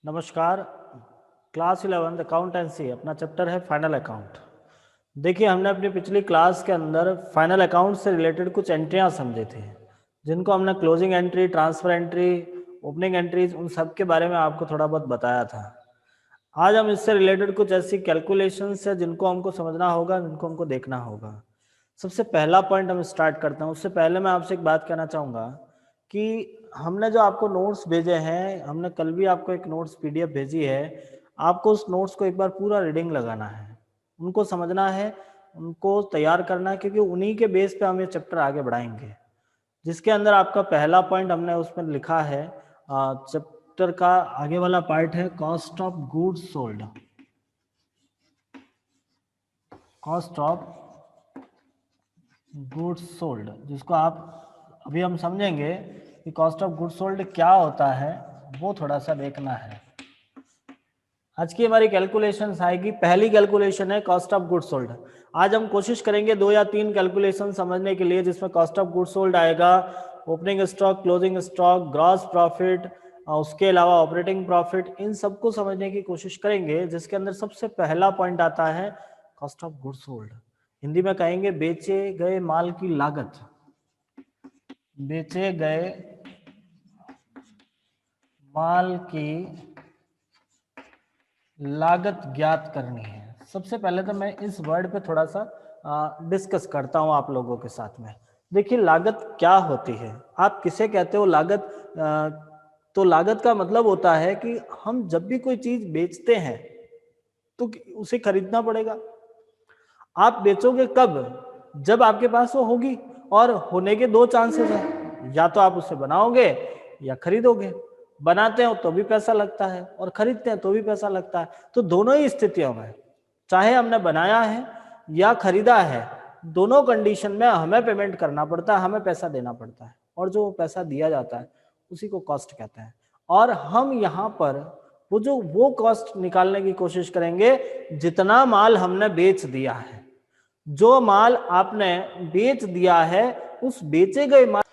नमस्कार। Class 11 accountancy अपना chapter है फाइनल अकाउंट। देखिए, हमने अपनी पिछली क्लास के अंदर फाइनल अकाउंट से रिलेटेड कुछ एंट्रियां समझे थे, जिनको हमने closing entry, transfer entry, opening entries, उन सब के बारे में आपको थोड़ा बहुत बताया था। आज हम इससे रिलेटेड कुछ ऐसी कैलकुलेशंस है जिनको हमको समझना होगा, जिनको हमको देखना होगा। सबसे पहला पॉइंट हम स्टार्ट करते हैं। उससे पहले मैं आपसे एक बात कहना चाहूँगा कि हमने जो आपको नोट्स भेजे हैं, हमने कल भी आपको एक नोट्स पीडीएफ भेजी है। आपको उस नोट्स को एक बार पूरा रीडिंग लगाना है, उनको समझना है, उनको तैयार करना है, क्योंकि उन्हीं के बेस पे हम ये चैप्टर आगे बढ़ाएंगे। जिसके अंदर आपका पहला पॉइंट हमने उसमें लिखा है, चैप्टर का आगे वाला पार्ट है cost of goods sold. Cost of goods sold, जिसको आप अभी हम समझेंगे कि कॉस्ट ऑफ गुड्स सोल्ड क्या होता है, वो थोड़ा सा देखना है। आज की हमारी कैलकुलेशन आएगी, पहली कैलकुलेशन है कॉस्ट ऑफ गुड्स सोल्ड। आज हम कोशिश करेंगे 2 या 3 कैलकुलेशन समझने के लिए, जिसमें कॉस्ट ऑफ गुड्स सोल्ड आएगा, opening stock, closing stock, gross profit, उसके अलावा ऑपरेटिंग प्रॉफिट, इन सबको समझने की कोशिश करेंगे। जिसके अंदर सबसे पहला पॉइंट आता है cost of goods sold. Hindi में कहेंगे बेचे गए माल की लागत। बेचे गए माल की लागत ज्ञात करनी है। सबसे पहले तो मैं इस वर्ड पे थोड़ा सा डिस्कस करता हूं आप लोगों के साथ में। देखिए, लागत क्या होती है, आप किसे कहते हो लागत? तो लागत का मतलब होता है कि हम जब भी कोई चीज बेचते हैं तो उसे खरीदना पड़ेगा। आप बेचोगे कब? जब आपके पास वो होगी, और होने के 2 चांसेस हैं, या तो आप उसे बनाओगे या खरीदोगे। बनाते हो तो भी पैसा लगता है, और खरीदते हैं तो भी पैसा लगता है। तो दोनों ही स्थितियों में, चाहे हमने बनाया है या खरीदा है, दोनों कंडीशन में हमें पेमेंट करना पड़ता है, हमें पैसा देना पड़ता है, और जो पैसा दिया जाता है उसी को कॉस्ट कहते हैं। और हम यहाँ पर वो कॉस्ट निकालने की कोशिश करेंगे जितना माल हमने बेच दिया है। जो माल आपने बेच दिया है, उस बेचे गए माल,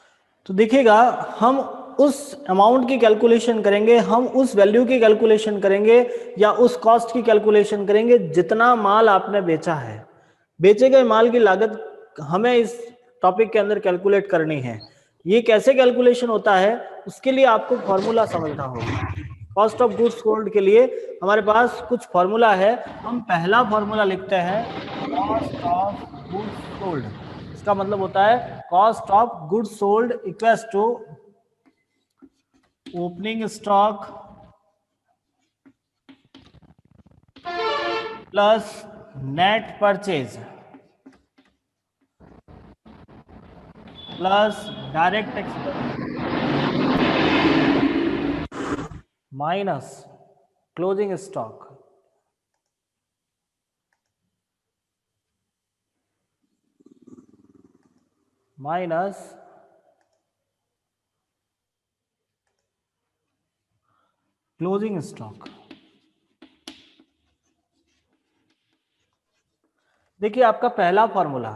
तो देखिएगा, हम उस अमाउंट की कैलकुलेशन करेंगे, हम उस वैल्यू की कैलकुलेशन करेंगे, या उस कॉस्ट की कैलकुलेशन करेंगे जितना माल आपने बेचा है। बेचे गए माल की लागत हमें इस टॉपिक के अंदर कैलकुलेट करनी है। ये कैसे कैलकुलेशन होता है, उसके लिए आपको फॉर्मूला समझना होगा। कॉस्ट ऑफ गुड्स सोल्ड के लिए हमारे पास कुछ फॉर्मूला है। हम पहला फॉर्मूला लिखते हैं कॉस्ट ऑफ गुड्स सोल्ड। इसका मतलब होता है cost of goods sold equals to opening stock plus net purchase plus direct expense minus closing stock minus closing stock. देखिए, आपका पहला फॉर्मूला,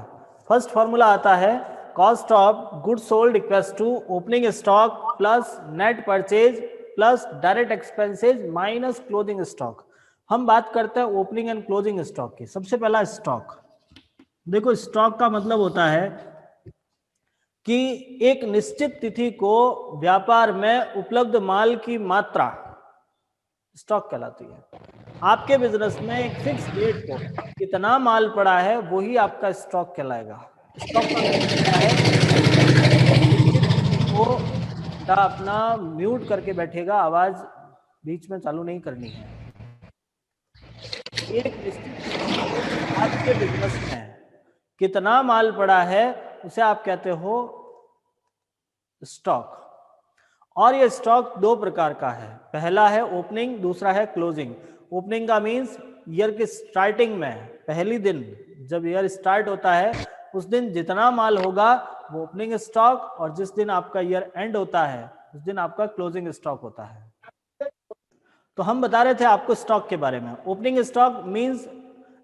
फर्स्ट फॉर्मूला आता है cost of goods sold equals to opening stock plus net purchase plus direct expenses minus closing stock. हम बात करते हैं opening and closing stock की। सबसे पहला स्टॉक। देखो, स्टॉक का मतलब होता है कि एक निश्चित तिथि को व्यापार में उपलब्ध माल की मात्रा स्टॉक कहलाती है। आपके बिजनेस में एक फिक्स डेट को कितना माल पड़ा है, वही आपका स्टॉक कहलाएगा। स्टॉक का मतलब क्या है, वो अपना म्यूट करके बैठेगा, आवाज बीच में चालू नहीं करनी है। एक निश्चित आपके बिजनेस में कितना माल पड़ा है, उसे आप कहते हो स्टॉक। और ये स्टॉक 2 प्रकार का है। पहला है ओपनिंग, दूसरा है क्लोजिंग। ओपनिंग का मीन्स ईयर के स्टार्टिंग में, पहली दिन जब ईयर स्टार्ट होता है, उस दिन जितना माल होगा वो ओपनिंग स्टॉक, और जिस दिन आपका ईयर एंड होता है उस दिन आपका क्लोजिंग स्टॉक होता है। तो हम बता रहे थे आपको स्टॉक के बारे में। Opening stock means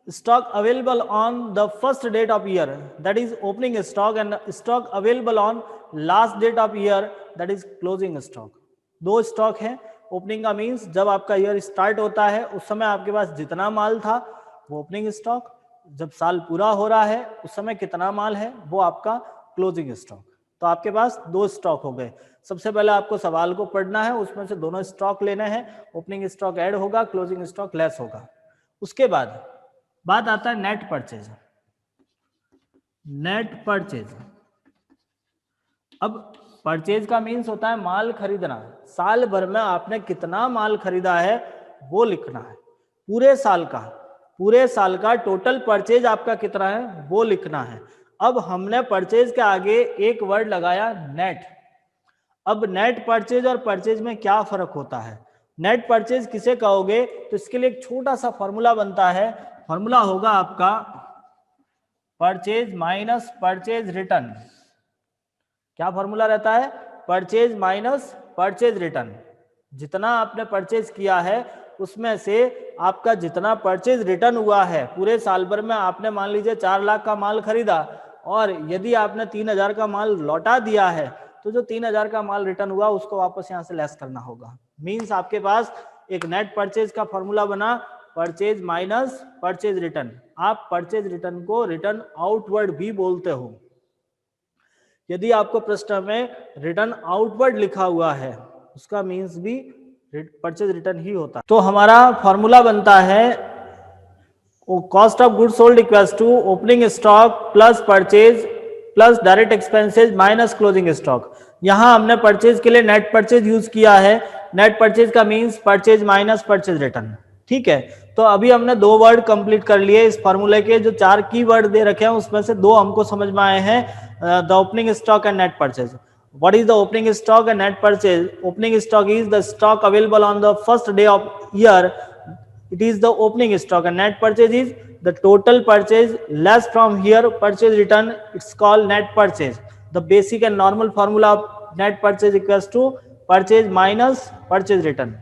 stock available on the first date of year, that is opening stock, and stock available on last date of year, that is closing stock। 2 stock हैं। ओपनिंग का मीन्स जब आपका year start होता है उस समय आपके पास जितना माल था वो ओपनिंग स्टॉक, जब साल पूरा हो रहा है उस समय कितना माल है वो आपका क्लोजिंग स्टॉक। तो आपके पास दो स्टॉक हो गए। सबसे पहले आपको सवाल को पढ़ना है, उसमें से दोनों स्टॉक लेने हैं, ओपनिंग स्टॉक ऐड होगा, क्लोजिंग स्टॉक लेस होगा। उसके बाद बात आता है नेट परचेज। नेट परचेज, अब परचेज का मीन्स होता है माल खरीदना। साल भर में आपने कितना माल खरीदा है वो लिखना है, पूरे साल का टोटल परचेज आपका कितना है वो लिखना है। अब हमने परचेज के आगे एक वर्ड लगाया नेट। अब नेट परचेज और परचेज में क्या फर्क होता है? नेट परचेज किसे कहोगे? तो इसके लिए एक छोटा सा फॉर्मूला बनता है। फॉर्मूला होगा आपका परचेज माइनस परचेज रिटर्न। क्या फॉर्मूला रहता है? Purchase minus purchase return. जितना आपने परचेज किया है उसमें से आपका जितना परचेज रिटर्न हुआ है, पूरे साल भर में आपने मान लीजिए 4 लाख का माल खरीदा और यदि आपने 3000 का माल लौटा दिया है तो जो 3000 का माल रिटर्न हुआ उसको वापस यहाँ से लेस करना होगा। मीन्स आपके पास एक नेट परचेज का फॉर्मूला बना, परचेज माइनस परचेज रिटर्न। आप परचेज रिटर्न को रिटर्न आउटवर्ड भी बोलते हो। यदि आपको प्रश्न में रिटर्न आउटवर्ड लिखा हुआ है उसका मीन्स भी परचेज रिटर्न ही होता है। तो हमारा फॉर्मूला बनता है cost of goods sold equals to opening stock plus purchase plus direct expenses minus closing stock. यहां हमने परचेज के लिए नेट परचेज यूज किया है। नेट परचेज का means purchase minus purchase return. ठीक है, तो अभी हमने 2 वर्ड कंप्लीट कर लिए इस फॉर्मूले के। जो 4 की वर्ड दे रखे हैं उसमें से 2 हमको समझ में आए हैं, the opening stock and net purchase. What is the opening stock and net purchase? Opening stock is the stock available on the first day of year. It is the opening stock, and net purchase is the total purchase less from here purchase return. It's called net purchase. The basic and normal formula of net purchase equals to purchase minus purchase return.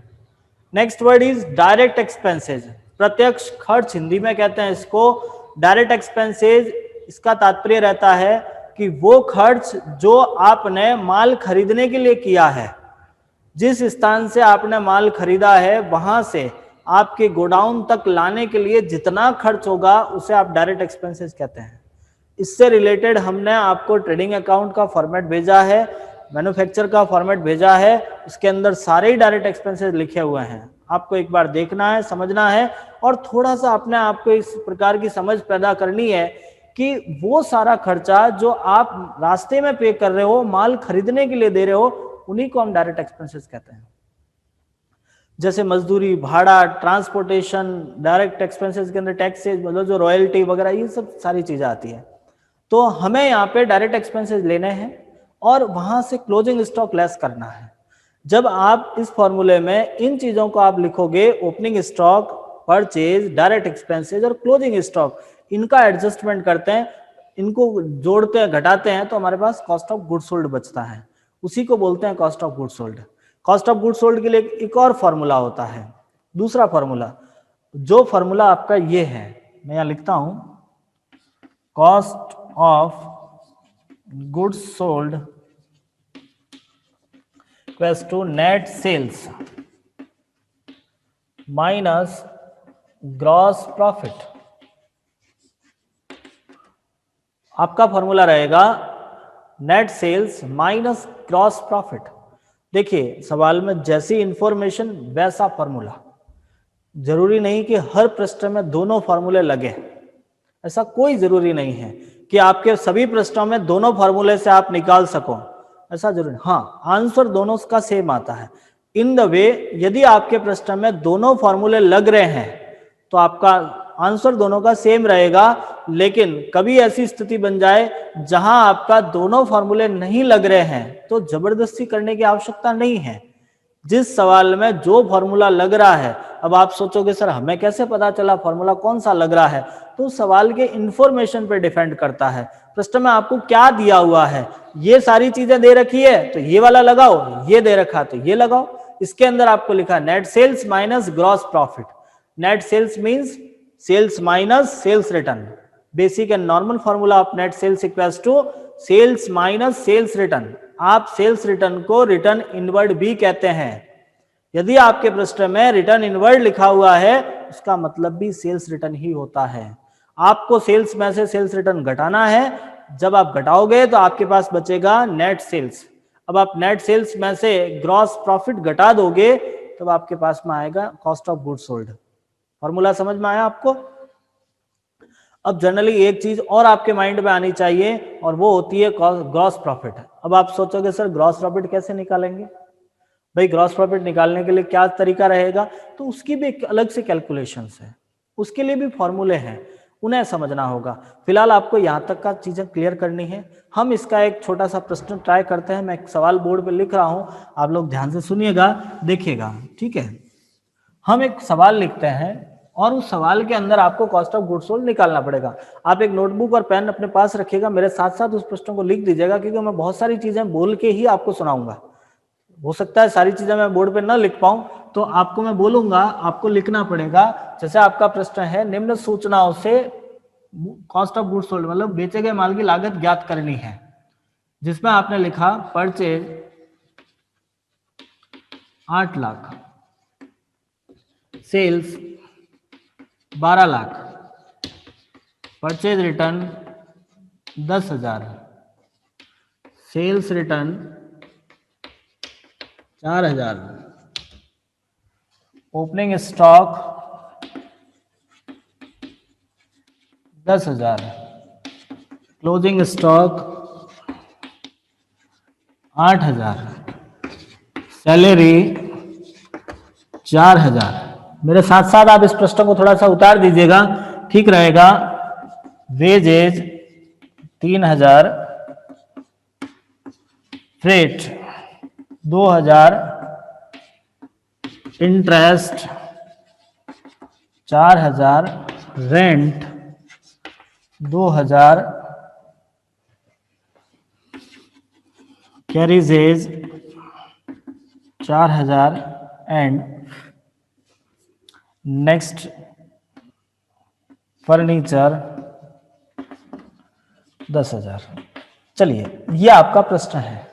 Next word is direct expenses. प्रत्यक्ष खर्च हिंदी में कहते हैं इसको। Direct expenses, इसका तात्पर्य रहता है कि वो खर्च जो आपने माल खरीदने के लिए किया है, जिस स्थान से आपने माल खरीदा है वहां से आपके गोडाउन तक लाने के लिए जितना खर्च होगा उसे आप डायरेक्ट एक्सपेंसेस कहते हैं। इससे रिलेटेड हमने आपको ट्रेडिंग अकाउंट का फॉर्मेट भेजा है, मैन्युफैक्चर का फॉर्मेट भेजा है, उसके अंदर सारे ही डायरेक्ट एक्सपेंसेस लिखे हुए हैं। आपको एक बार देखना है, समझना है और थोड़ा सा अपने आप को इस प्रकार की समझ पैदा करनी है कि वो सारा खर्चा जो आप रास्ते में पे कर रहे हो, माल खरीदने के लिए दे रहे हो, उन्हीं को हम डायरेक्ट एक्सपेंसेस कहते हैं। जैसे मजदूरी, भाड़ा, ट्रांसपोर्टेशन, डायरेक्ट एक्सपेंसेस के अंदर टैक्सेस, मतलब जो रॉयल्टी वगैरह, ये सब सारी चीजें आती है। तो हमें यहाँ पे डायरेक्ट एक्सपेंसेस लेने हैं और वहां से क्लोजिंग स्टॉक लेस करना है। जब आप इस फॉर्मूले में इन चीजों को आप लिखोगे, opening stock, purchase, direct expenses और क्लोजिंग स्टॉक, इनका एडजस्टमेंट करते हैं, इनको जोड़ते हैं, घटाते हैं, तो हमारे पास कॉस्ट ऑफ गुड्स सोल्ड बचता है। उसी को बोलते हैं cost of goods sold. Cost of goods sold के लिए एक और फॉर्मूला होता है, दूसरा फॉर्मूला। जो फॉर्मूला आपका ये है, मैं यहां लिखता हूं, cost of goods sold equals to net sales minus gross profit. आपका फॉर्मूला रहेगा net sales minus gross profit. देखिए, सवाल में जैसी इंफॉर्मेशन वैसा फॉर्मूला। जरूरी नहीं कि हर प्रश्न में दोनों फॉर्मूले लगे, ऐसा कोई जरूरी नहीं है कि आपके सभी प्रश्नों में दोनों फॉर्मूले से आप निकाल सको, ऐसा जरूरी। हाँ, आंसर दोनों का सेम आता है। इन द वे, यदि आपके प्रश्न में दोनों फॉर्मूले लग रहे हैं तो आपका आंसर दोनों का सेम रहेगा। लेकिन कभी ऐसी स्थिति बन जाए जहां आपका दोनों फॉर्मूले नहीं लग रहे हैं तो जबरदस्ती करने की आवश्यकता नहीं है। जिस सवाल में जो फॉर्मूला लग रहा है, अब आप सोचोगे सर हमें कैसे पता चला फॉर्मूला कौन सा लग रहा है, तो सवाल के इंफॉर्मेशन पे डिपेंड करता है। प्रश्न में आपको क्या दिया हुआ है, ये सारी चीजें दे रखी है तो ये वाला लगाओ, ये दे रखा तो ये लगाओ। इसके अंदर आपको लिखा net sales minus gross profit. Net sales means sales minus sales return. Basic and normal formula of net sales equals to sales minus sales return. आप सेल्स रिटर्न को रिटर्न इनवर्ड भी कहते हैं। यदि आपके पृष्ठ में रिटर्न इनवर्ड लिखा हुआ है उसका मतलब भी सेल्स रिटर्न ही होता है। आपको सेल्स में से सेल्स रिटर्न घटाना है, जब आप घटाओगे तो आपके पास बचेगा नेट सेल्स। अब आप नेट सेल्स में से ग्रॉस प्रॉफिट घटा दोगे तब आपके पास में आएगा cost of goods sold. Formula समझ में आया आपको? अब जनरली एक चीज और आपके माइंड में आनी चाहिए और वो होती है ग्रॉस प्रॉफिट। अब आप सोचोगे सर ग्रॉस प्रॉफिट कैसे निकालेंगे? भाई ग्रॉस प्रॉफिट निकालने के लिए क्या तरीका रहेगा? तो उसकी भी एक अलग से कैलकुलेशंस है, उसके लिए भी फॉर्मूले हैं, उन्हें समझना होगा। फिलहाल आपको यहाँ तक का चीजें क्लियर करनी है। हम इसका एक छोटा सा प्रश्न ट्राई करते हैं। मैं एक सवाल बोर्ड पे लिख रहा हूँ, आप लोग ध्यान से सुनिएगा, देखिएगा, ठीक है। हम एक सवाल लिखते हैं और उस सवाल के अंदर आपको कॉस्ट ऑफ गुड्स सोल्ड निकालना पड़ेगा। आप एक नोटबुक और पेन अपने पास रखिएगा, मेरे साथ साथ उस प्रश्न को लिख दीजिएगा, क्योंकि मैं बहुत सारी चीजें बोल के ही आपको सुनाऊंगा। हो सकता है सारी चीजें मैं बोर्ड पे ना लिख पाऊं, तो आपको मैं बोलूंगा, आपको लिखना पड़ेगा। जैसे आपका प्रश्न है, निम्न सूचनाओं से कॉस्ट ऑफ गुड्स सोल्ड मतलब बेचे गए माल की लागत ज्ञात करनी है, जिसमें आपने लिखा purchase 8 lakh, sales 12 lakh, purchase return 10,000, sales return 4,000, opening stock 10,000, closing stock 8,000, salary 4,000। मेरे साथ साथ आप इस प्रश्न को थोड़ा सा उतार दीजिएगा, ठीक रहेगा। Wages 3,000, freight 2,000, interest 4,000, rent 2,000, carriages 4,000 and next furniture 10,000। चलिए, ये आपका प्रश्न है,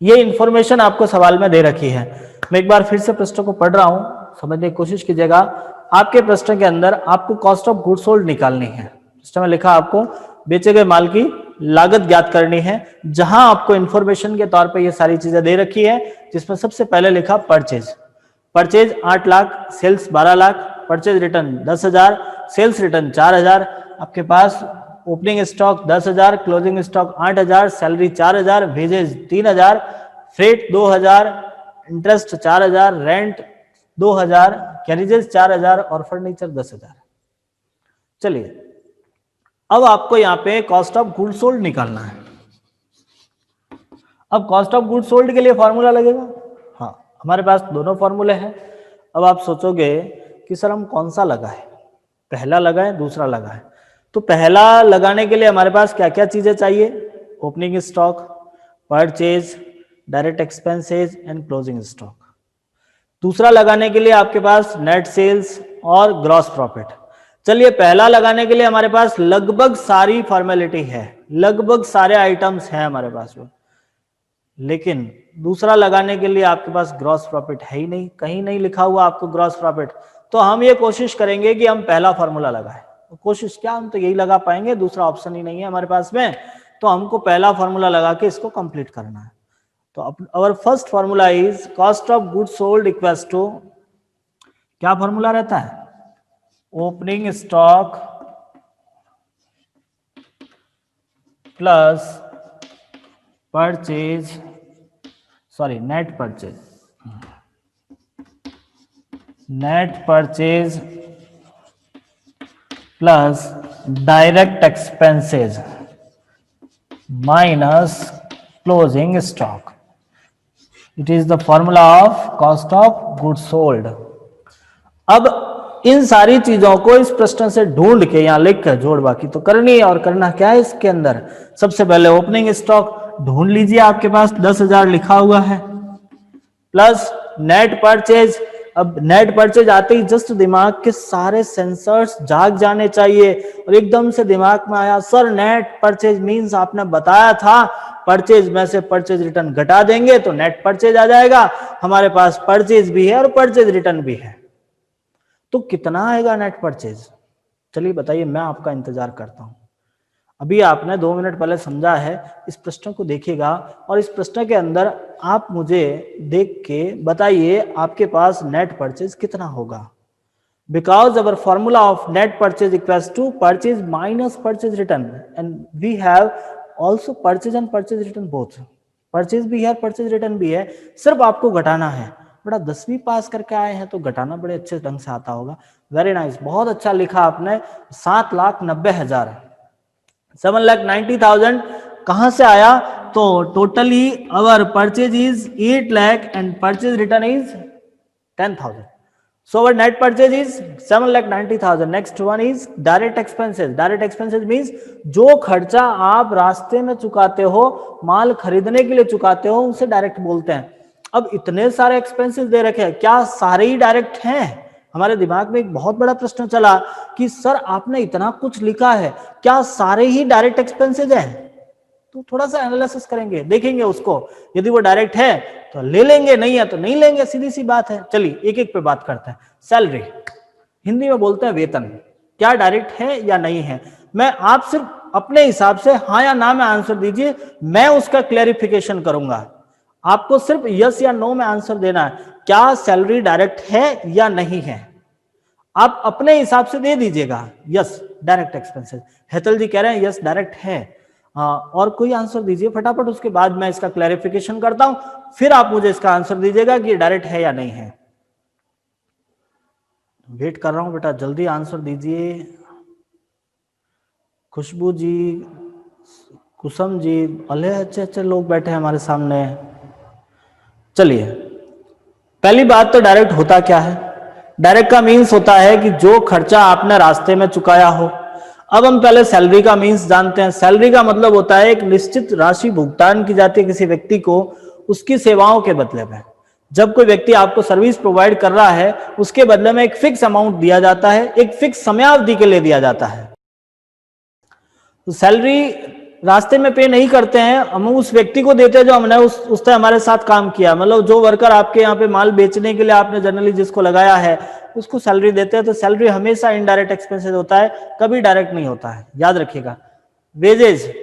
ये इंफॉर्मेशन आपको सवाल में दे रखी है। मैं एक बार फिर से प्रश्न को पढ़ रहा हूं, समझने की कोशिश कीजिएगा। आपके प्रश्न के अंदर आपको कॉस्ट ऑफ गुड्स सोल्ड निकालनी है। प्रश्न में लिखा आपको बेचे गए माल की लागत ज्ञात करनी है, जहां आपको इंफॉर्मेशन के तौर पे ये सारी चीजें दे रखी है, जिसमें सबसे पहले लिखा purchase 8 lakh, sales 12 lakh, purchase return 10,000, sales return 4,000, आपके पास opening stock 10,000, closing stock 8,000, salary 4,000, wages 3,000, freight 2,000, interest 4,000, rent 2,000, carriages 4,000 और फर्नीचर 10,000। चलिए, अब आपको यहाँ पे कॉस्ट ऑफ गुड्स सोल्ड निकालना है। अब कॉस्ट ऑफ गुड्स सोल्ड के लिए फॉर्मूला लगेगा। हाँ, हमारे पास दोनों फॉर्मूले हैं। अब आप सोचोगे कि सर हम कौन सा लगाए, पहला लगाए दूसरा लगाए? तो पहला लगाने के लिए हमारे पास क्या क्या चीजें चाहिए? Opening stock, purchase, direct expenses and closing stock. दूसरा लगाने के लिए आपके पास नेट सेल्स और ग्रॉस प्रॉफिट। चलिए, पहला लगाने के लिए हमारे पास लगभग सारी फॉर्मेलिटी है, लगभग सारे आइटम्स हैं हमारे पास में, लेकिन दूसरा लगाने के लिए आपके पास ग्रॉस प्रॉफिट है ही नहीं, कहीं नहीं लिखा हुआ आपको ग्रॉस प्रॉफिट। तो हम ये कोशिश करेंगे कि हम पहला फॉर्मूला लगाएं। कोशिश क्या, हम तो यही लगा पाएंगे, दूसरा ऑप्शन ही नहीं है हमारे पास में, तो हमको पहला फॉर्मूला लगा के इसको कंप्लीट करना है। तो our first formula is cost of goods sold equals to, क्या फॉर्मूला रहता है? Opening stock plus purchase, sorry net purchase plus direct expenses minus closing stock. It is the formula of cost of goods sold. अब इन सारी चीजों को इस प्रश्न से ढूंढ के यहां लिख कर जोड़ बाकी तो करनी है। और करना क्या है इसके अंदर? सबसे पहले ओपनिंग स्टॉक ढूंढ लीजिए, आपके पास 10,000 लिखा हुआ है, प्लस नेट परचेज अब नेट परचेज आते ही जस्ट दिमाग के सारे सेंसर्स जाग जाने चाहिए और एकदम से दिमाग में आया सर नेट परचेज मींस आपने बताया था परचेज में से परचेज रिटर्न घटा देंगे तो नेट परचेज आ जाएगा, हमारे पास परचेज भी है और परचेज रिटर्न भी है, तो कितना आएगा नेट परचेज? चलिए बताइए, मैं आपका इंतजार करता हूं। अभी आपने 2 मिनट पहले समझा है, इस प्रश्न को देखिएगा और इस प्रश्न के अंदर आप मुझे देख के बताइए आपके पास नेट परचेज कितना होगा। Because our formula of net purchase equals to purchase minus purchase return and we have also purchase and purchase return both. Purchase भी है, परचेज रिटर्न भी है, सिर्फ आपको घटाना है। बड़ा 10वीं पास करके आए हैं तो घटाना बड़े अच्छे ढंग से आता होगा। वेरी नाइस, बहुत अच्छा लिखा आपने। 7,90,000, 7,90,000 कहां से आया? तो totally our purchase is 8 lakh and purchase return is 10,000. So our net purchase is 7,90,000. Next one is direct expenses. Direct expenses means जो खर्चा आप रास्ते में चुकाते हो, माल खरीदने के लिए चुकाते हो, उसे डायरेक्ट बोलते हैं। अब इतने सारे एक्सपेंसेस दे रखे हैं, क्या सारे ही डायरेक्ट हैं? हमारे दिमाग में एक बहुत बड़ा प्रश्न चला कि सर आपने इतना कुछ लिखा है, क्या सारे ही डायरेक्ट एक्सपेंसेस हैं? तो थोड़ा सा एनालिसिस करेंगे, देखेंगे उसको, यदि वो डायरेक्ट है तो ले लेंगे, नहीं है तो नहीं लेंगे, सीधी सी बात है। चलिए एक एक पे बात करते हैं। सैलरी, हिंदी में बोलते हैं वेतन, क्या डायरेक्ट है या नहीं है? मैं आप सिर्फ अपने हिसाब से हाँ या ना में आंसर दीजिए, मैं उसका क्लैरिफिकेशन करूंगा। आपको सिर्फ यस या नो में आंसर देना है, क्या सैलरी डायरेक्ट है या नहीं है। आप अपने हिसाब से दे दीजिएगा यस डायरेक्ट एक्सपेंसेस। हेतल जी कह रहे हैं यस डायरेक्ट है। और कोई आंसर दीजिए फटाफट, उसके बाद मैं इसका क्लैरिफिकेशन करता हूं, फिर आप मुझे इसका आंसर दीजिएगा कि डायरेक्ट है या नहीं है। वेट कर रहा हूं बेटा, जल्दी आंसर दीजिए। खुशबू जी, कुसुम जी, भले अच्छे अच्छे लोग बैठे हैं हमारे सामने। चलिए, पहली बात तो डायरेक्ट होता क्या है? डायरेक्ट का मीन्स होता है कि जो खर्चा आपने रास्ते में चुकाया हो। अब हम पहले सैलरी का मीन्स जानते हैं। सैलरी का मतलब होता है एक निश्चित राशि भुगतान की जाती है किसी व्यक्ति को उसकी सेवाओं के बदले में। जब कोई व्यक्ति आपको सर्विस प्रोवाइड कर रहा है, उसके बदले में एक फिक्स अमाउंट दिया जाता है, एक फिक्स समयावधि के लिए दिया जाता है। तो सैलरी रास्ते में पे नहीं करते हैं, हम उस व्यक्ति को देते हैं जो हमने उसने हमारे साथ काम किया। मतलब जो वर्कर आपके यहाँ पे माल बेचने के लिए आपने जनरली जिसको लगाया है, उसको सैलरी देते हैं। तो सैलरी हमेशा इनडायरेक्ट एक्सपेंसेस होता है, कभी डायरेक्ट नहीं होता है, याद रखिएगा। वेजेज,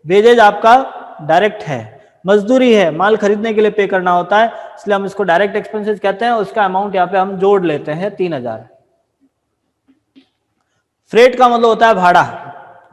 वेजेज आपका डायरेक्ट है, मजदूरी है, माल खरीदने के लिए पे करना होता है, इसलिए हम इसको डायरेक्ट एक्सपेंसेस कहते हैं। उसका अमाउंट यहाँ पे हम जोड़ लेते हैं 3,000। फ्रेट का मतलब होता है भाड़ा,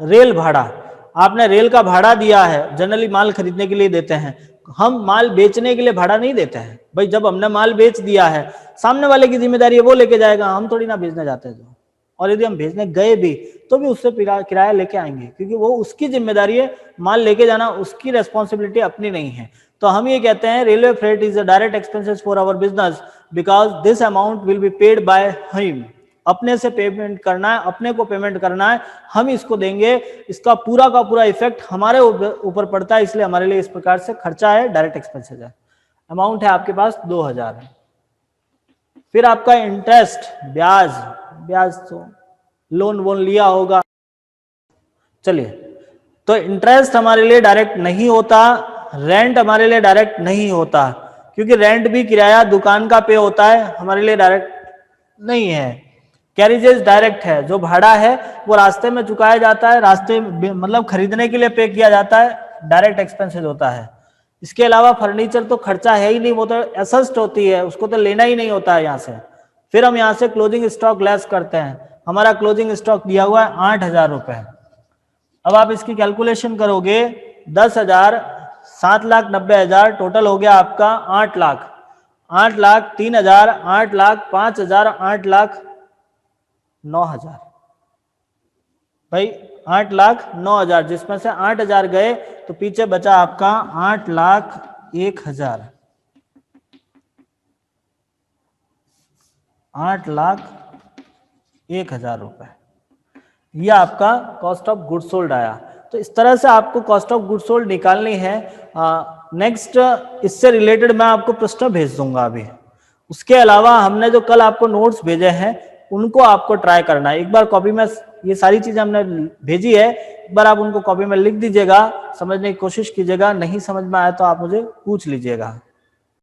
रेल भाड़ा। आपने रेल का भाड़ा दिया है, जनरली माल खरीदने के लिए देते हैं, हम माल बेचने के लिए भाड़ा नहीं देते हैं। भाई जब हमने माल बेच दिया है, सामने वाले की जिम्मेदारी है, वो लेके जाएगा, हम थोड़ी ना भेजने जाते हैं। और यदि हम भेजने गए भी तो भी उससे किराया लेके आएंगे, क्योंकि वो उसकी जिम्मेदारी है, माल लेके जाना उसकी रेस्पॉन्सिबिलिटी अपनी नहीं है। तो हम ये कहते हैं railway freight is a direct expenses for our business because this amount will be paid by him. अपने से पेमेंट करना है, अपने को पेमेंट करना है, हम इसको देंगे, इसका पूरा का पूरा इफेक्ट हमारे ऊपर पड़ता है, इसलिए हमारे लिए इस प्रकार से खर्चा है, डायरेक्ट एक्सपेंसेस है। अमाउंट है आपके पास 2,000। फिर आपका इंटरेस्ट, ब्याज, ब्याज तो लोन वोन लिया होगा। चलिए, तो इंटरेस्ट हमारे लिए डायरेक्ट नहीं होता, रेंट हमारे लिए डायरेक्ट नहीं होता, क्योंकि रेंट भी किराया दुकान का पे होता है, हमारे लिए डायरेक्ट नहीं है। कैरिजेज डायरेक्ट है, जो भाड़ा है वो रास्ते में चुकाया जाता है, रास्ते मतलब खरीदने के लिए पे किया जाता है, डायरेक्ट एक्सपेंसेस होता है। इसके अलावा फर्नीचर तो खर्चा है ही नहीं, वो तो एसेस्ट होती है, उसको तो लेना ही नहीं होता है यहाँ से। फिर हम यहाँ से क्लोजिंग स्टॉक लेस करते हैं, हमारा क्लोजिंग स्टॉक दिया हुआ है 8,000 रुपए। अब आप इसकी कैलकुलेशन करोगे, 10,000, 7,90,000, टोटल हो गया आपका 8 लाख। 8 लाख 3,000, 8 लाख 5,000, 8 लाख 9,000। भाई 8,09,000, जिसमें से 8,000 गए तो पीछे बचा आपका 8,01,000। 8,01,000 रुपए, यह आपका कॉस्ट ऑफ गुड सोल्ड आया। तो इस तरह से आपको कॉस्ट ऑफ गुड सोल्ड निकालनी है। नेक्स्ट इससे रिलेटेड मैं आपको प्रश्न भेज दूंगा अभी, उसके अलावा हमने जो कल आपको नोट्स भेजे हैं उनको आपको ट्राई करना है। एक बार कॉपी में ये सारी चीजें हमने भेजी है, एक बार आप उनको कॉपी में लिख दीजिएगा, समझने की कोशिश कीजिएगा। नहीं समझ में आया तो आप मुझे पूछ लीजिएगा।